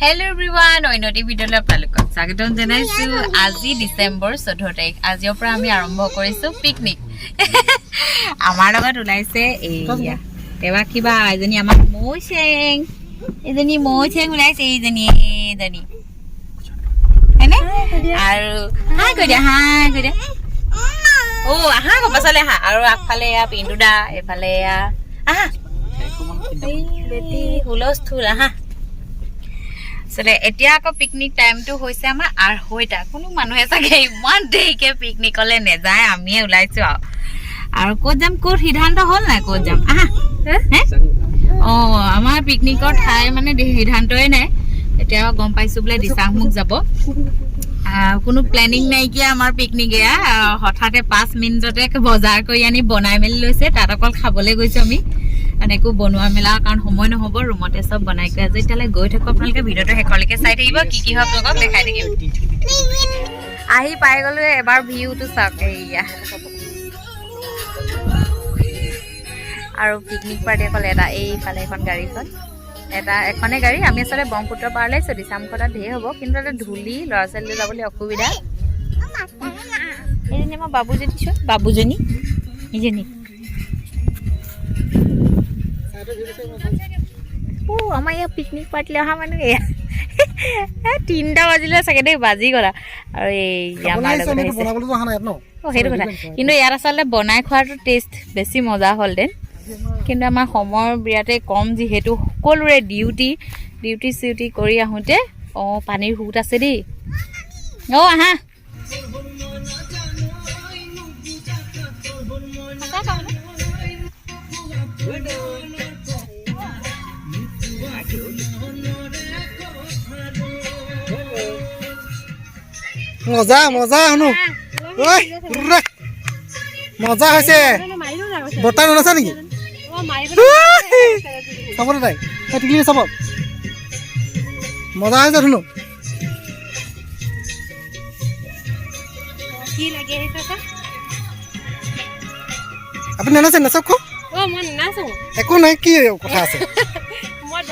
Hello everyone, oinoti video la apnalokok sagiton janaisu আজি ডিসেম্বৰ 14 তাৰিখ আজিৰ পৰা আমি আৰম্ভ কৰিছো পিকনিক আমাৰ লগত ওলাইছে এইয়া এবা কিবা এজনী আমাৰ মৌচেং ওলাইছে এইজনী হেনে আৰু হাই কই দিয়া ও আহা কপাছলে হা আৰু আগফালে আ পিন্দুদা এফালে আহা এই বেটি হুলস্থুল আহা সলে এতিয়া আকৌ পিকনিক টাইম টু হৈছে আমাৰ আর হইতা কোনো মানুহে চাগে ইমান দেইকে পিকনিকলে নে যায় আমি ওলাইছো আৰু কত যাম কোৰ সিদ্ধান্ত হল না কত যাম আহা ও আমাৰ পিকনিকৰ ঠাই মানে সিদ্ধান্তই নাই এতিয়া গম পাইছো বলে দিসাংমুক যাব কোনো প্ল্যানিং নাই কি আমাৰ পিকনিক এয়া হঠাতে 5 মিনিটতে বজাৰ কৰি আনি বনাই মেলি লৈছে তাত অকল খাবলৈ গৈছো আমি আনেকো বনোৱা মেলা কাৰণ সময় নহব ৰুমতে সব বনাই কৰি আজি তালে গৈ থাকো আপোনালোকে ভিডিওটো হেকৰলৈকে চাই থাকিব কি হক লগক দেখাই থাকিম আহি পাই গলো এবাৰ ভিউটো চাওক এইয়া আৰু পিকনিক পাৰ্টি অকল এটা এইফালে এখন গাড়ীখন এটা এখনে গাড়ী আমি আসলে ব্ৰহ্মপুত্ৰ পাৰলে চদিসামখটা ধেৰ হ'ব কিন্তু এটা ধুলি লৰা ছোৱালী যাবলৈ অসুবিধা এইজনী মই বাবুজনী ইজনী ও আমাৰ ইয়া পিকনিক পাৰ্টি অহা মানে 3টা বাজিলে চাগে দেই বাজি গলা আৰু এই আমাৰ সেইটো কথা কিন্তু ইয়াৰ আচলতে বনাই খোৱাটো টেষ্ট বেছি মজা হ'ল দেন কিন্তু আমাৰ সময় বিৰাটে কম যিহেতু সকলোৰে ডিউটি সিউটি কৰি আহোঁতে পানীৰ হুট আছে দেই আহা মজা শুনো ঐ মজা হৈছে বৰ্তা নলছা নেকি চাবলৈ তাই টিকলি চাব মজা হৈছে শুনো আপুনি নানাচে নাচক একো নাই কি কথা আছে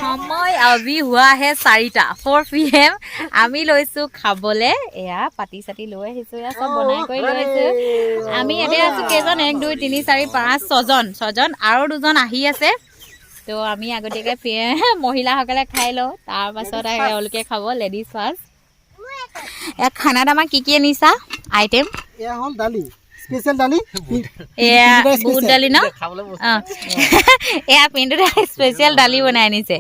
সময় আজি হুৱা হে 4টা 4 PM আমি লৈছো খাবলে এয়া পাতি সাতি লৈ আহিছো এয়া সব বনাই কৰি লৈ আহিছো আমি এতে আছো কেজন 1 2 3 4 5 6জন আৰু দুজন আহি আছে তো আমি আগতীয়াকে মহিলা সকলে খাই লও তাৰ পাছত এওঁলোকে খাব লেডিজ ফাৰ্ষ্ট এয়া খানাত আমাৰ কি আনিছা আইটেম এয়া হল দালি স্পেশাল দালি এয়া বুট দালি ন এয়া পিন্টুটা স্পেশাল দালি বনাই আনিছে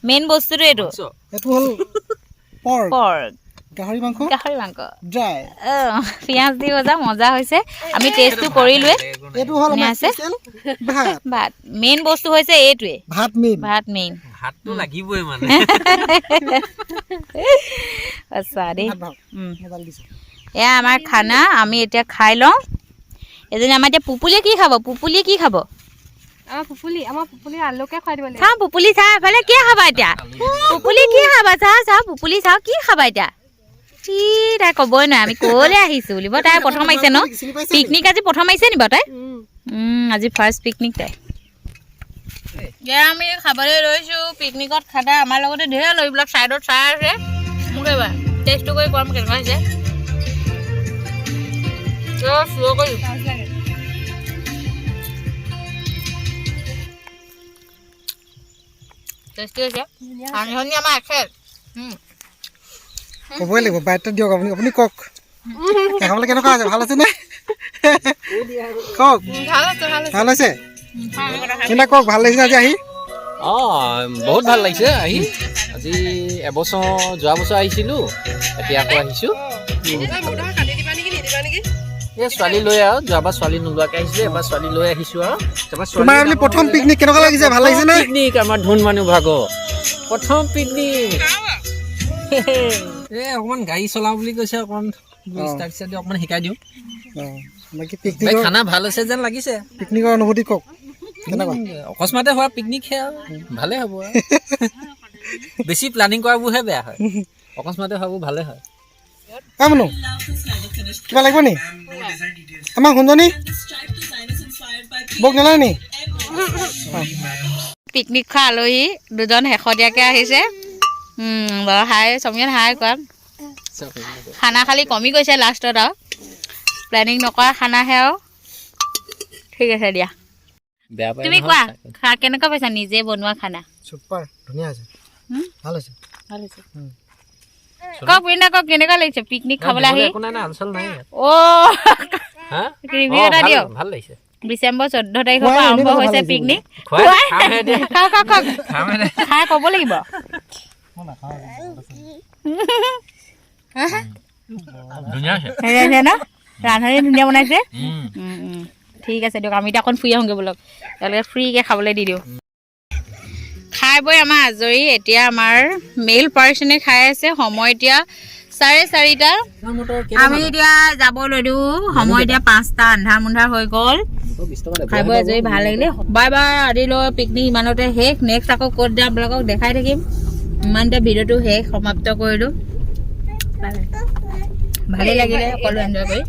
মেইন বস্তুটো এটো হল পৰ্ক গাহৰি মাংস ড্ৰাই পিয়াজ দি ভজা মজা হৈছে আমি টেষ্টটো কৰিলোৱে এটো হল স্পেশাল ভাত মেইন বস্তু হৈছে এটোৱে ভাত মেইন ভাতটো লাগিবই মানে আচ্ছা দে এয়া আমাৰ খানা আমি এতিয়া খাই লওঁ এজনী আমাৰ এতিয়া পুপুলিয়ে কি খাব আমাৰ পুপুলি আলুকে খুৱাই দিব লাগিব চা পুপুলি চা এফালে কি খাবা এতিয়া পুপুলি কি খাবা চা পুপুলি চাও কি খাবা এতিয়া তাই ক'বই নহয় আমি ক'লে আহিছো বুলিব তাই প্ৰথম আহিছে ন পিকনিক আজি প্ৰথম আহিছে নিব তাই আজি ফাৰ্ষ্ট পিকনিক তাই আমি খাবলৈ লৈছো পিকনিকত খানা আমাৰ লগতে ঢেৰ লৈ এইবিলাক চাইডত চাই আছে মোক এবাৰ টেষ্টটো কৰি কম কেনেকুৱা হৈছে ক'বই লাগিব বাইটটা দিয়ক আপুনি কওক খাবলৈ কেনেকুৱা আছে ভাল আছে নে কওক ভাল হৈছে কিনা কওক ভাল লাগিছে আজি আহি বহুত ভাল লাগিছে আহি আজি যোৱা বছৰ আহিছিলোঁ এতিয়া আকৌ আহিছোঁ ছোৱালী লৈ যোৱাবাৰ ছোৱালী নোলোৱাকৈ আহিছিলোঁ এবাৰ ছোৱালী লৈ আহিছোঁ আৰু প্ৰথম পিকনিক কেনেকুৱা লাগিছে ভাল লাগিছে নে পিকনিক আমাৰ ধুন মানুহ ভাগৰ প্ৰথম পিকনিক অকণমান গাড়ী চলাওঁ বুলি কৈছে অকণমান অকণমান শিকাই দিওঁ খানা ভাল হৈছে যেন লাগিছে পিকনিকৰ অনুভূতি কওক অকস্মাতে হোৱা পিকনিক সেয়া ভালে হ'ব বেছি প্লানিং কৰাবোৰহে বেয়া হয় অকস্মাতে হোৱাবোৰ ভালে হয় কিবা লাগিব নি আমাক শুনজনী বক নালাগে নি পিকনিক খোৱা আলহী দুজন শেষতীয়াকৈ আহিছে বাৰু হাই চমিয়াত হাই কোৱা খানা খালি কমি গৈছে লাষ্টত আৰু প্লেনিং নকৰা খানাহে আৰু ঠিক আছে দিয়া তুমি কোৱা কেনেকুৱা পাইছা নিজে বনোৱা খানা সুপাৰ ধুনীয়া আছে ভাল হৈছে কওক পিনা কওক কেনেকুৱা লাগিছে পিকনিক খাবলৈ আহি ৰিভিউ এটা দিয়ক ডিচেম্বৰ 14 তাৰিখৰ পৰা আৰম্ভ হৈছে পিকনিক খাই ক'ব লাগিব ৰান্ধনি ধুনীয়া বনাইছে ঠিক আছে দিয়ক আমি এতিয়া অকণ ফুৰি আহোঁগৈ বলক তেওঁলোকে ফ্ৰীকৈ খাবলৈ দি দিওঁ খাই বৈ আমাৰ আজৰি এতিয়া আমাৰ মেইল পাৰ্চনে খাই আছে সময় এতিয়া 4:30 আমি এতিয়া যাব লৈছোঁ সময় এতিয়া 5টা আন্ধাৰ মুন্ধাৰ হৈ গ'ল খাই বৈ আজৰি ভাল লাগিলে বাই বাই আজিলৈ পিকনিক ইমানতে শেষ নেক্সট আকৌ ক'ত যাম আপোনালোকক দেখাই থাকিম ইমানতে ভিডিঅ'টো শেষ সমাপ্ত কৰিলোঁ ভালেই লাগিলে সকলো এনজয় কৰি